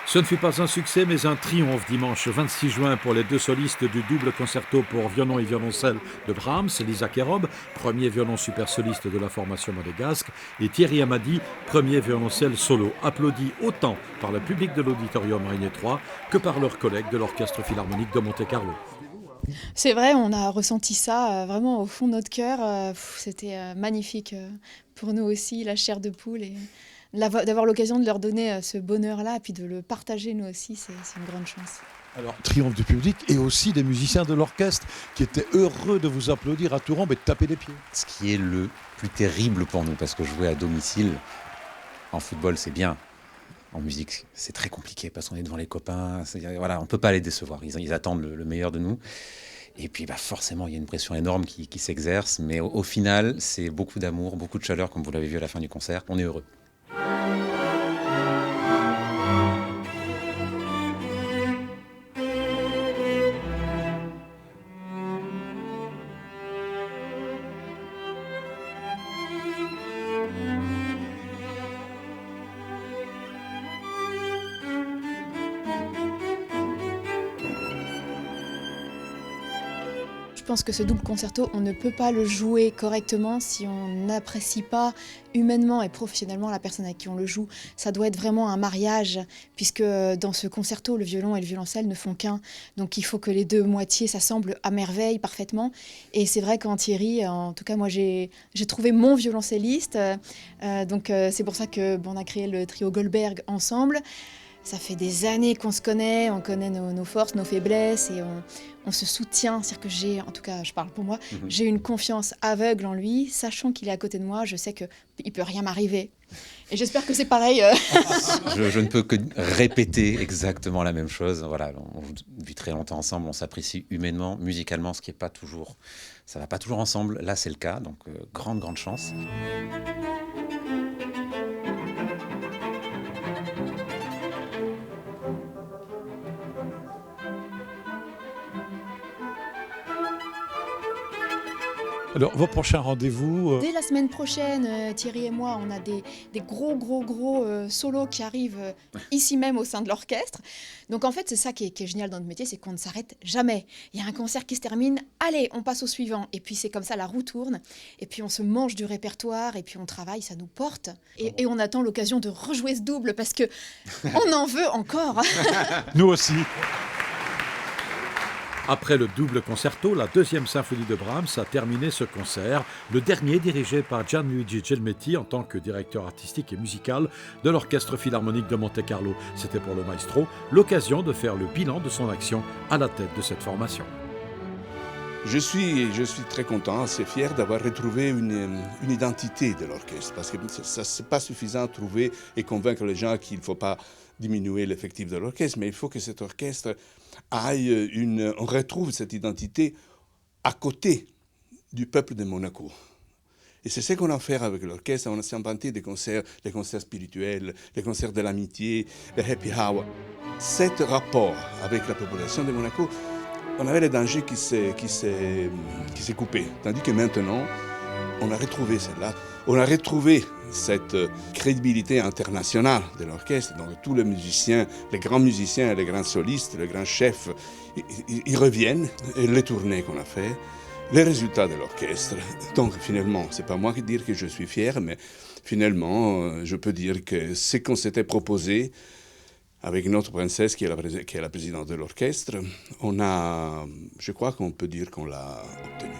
Ce ne fut pas un succès, mais un triomphe dimanche 26 juin pour les deux solistes du double concerto pour violon et violoncelle de Brahms, Lisa Kerob, premier violon super soliste de la formation monégasque, et Thierry Amadi, premier violoncelle solo, applaudi autant par le public de l'auditorium Régnier 3 que par leurs collègues de l'Orchestre Philharmonique de Monte-Carlo. C'est vrai, on a ressenti ça vraiment au fond de notre cœur. C'était magnifique pour nous aussi, la chair de poule. Et d'avoir l'occasion de leur donner ce bonheur-là, et puis de le partager nous aussi, c'est une grande chance. Alors, triomphe du public et aussi des musiciens de l'orchestre qui étaient heureux de vous applaudir à tout rompre et de taper des pieds. Ce qui est le plus terrible pour nous, parce que jouer à domicile, en football, c'est bien. En musique, c'est très compliqué parce qu'on est devant les copains. Voilà, on ne peut pas les décevoir. Ils attendent le meilleur de nous. Et puis forcément, il y a une pression énorme qui s'exerce. Mais au final, c'est beaucoup d'amour, beaucoup de chaleur, comme vous l'avez vu à la fin du concert. On est heureux. Je pense que ce double concerto, on ne peut pas le jouer correctement si on n'apprécie pas humainement et professionnellement la personne avec qui on le joue. Ça doit être vraiment un mariage, puisque dans ce concerto, le violon et le violoncelle ne font qu'un. Donc il faut que les deux moitiés s'assemblent à merveille, parfaitement. Et c'est vrai qu'en Thierry, en tout cas moi j'ai trouvé mon violoncelliste. Donc c'est pour ça qu'on a créé le trio Goldberg ensemble. Ça fait des années qu'on se connaît, on connaît nos forces, nos faiblesses et on se soutient. C'est-à-dire que j'ai, en tout cas je parle pour moi, j'ai une confiance aveugle en lui, sachant qu'il est à côté de moi, je sais qu'il ne peut rien m'arriver. Et j'espère que c'est pareil. Je ne peux que répéter exactement la même chose. Voilà, on vit très longtemps ensemble, on s'apprécie humainement, musicalement, ce qui est pas toujours, ça va pas toujours ensemble. Là c'est le cas, donc grande chance. Alors, vos prochains rendez-vous Dès la semaine prochaine, Thierry et moi, on a des gros solos qui arrivent ici même au sein de l'orchestre. Donc en fait, c'est ça qui est génial dans notre métier, c'est qu'on ne s'arrête jamais. Il y a un concert qui se termine, allez, on passe au suivant. Et puis c'est comme ça, la roue tourne. Et puis on se mange du répertoire, et puis on travaille, ça nous porte. Et on attend l'occasion de rejouer ce double, parce que on en veut encore. Nous aussi. Après le double concerto, la deuxième symphonie de Brahms a terminé ce concert, le dernier dirigé par Gianluigi Gelmetti en tant que directeur artistique et musical de l'Orchestre Philharmonique de Monte-Carlo. C'était pour le maestro l'occasion de faire le bilan de son action à la tête de cette formation. Je suis très content, assez fier d'avoir retrouvé une identité de l'orchestre, parce que ça c'est pas suffisant de trouver et convaincre les gens qu'il ne faut pas diminuer l'effectif de l'orchestre, mais il faut que cet orchestre on retrouve cette identité à côté du peuple de Monaco. Et c'est ce qu'on a fait avec l'orchestre. On a inventé des concerts, les concerts spirituels, les concerts de l'amitié, les happy hour. Cet rapport avec la population de Monaco, on avait le danger qui s'est coupé. Tandis que maintenant, on a retrouvé celle-là. On a retrouvé cette crédibilité internationale de l'orchestre. Donc tous les musiciens, les grands musiciens, les grands solistes, les grands chefs, ils reviennent. Et les tournées qu'on a fait, les résultats de l'orchestre. Donc finalement, c'est pas moi qui dire que je suis fier, mais finalement, je peux dire que ce qu'on s'était proposé avec notre princesse qui est la présidente de l'orchestre, je crois qu'on peut dire qu'on l'a obtenu.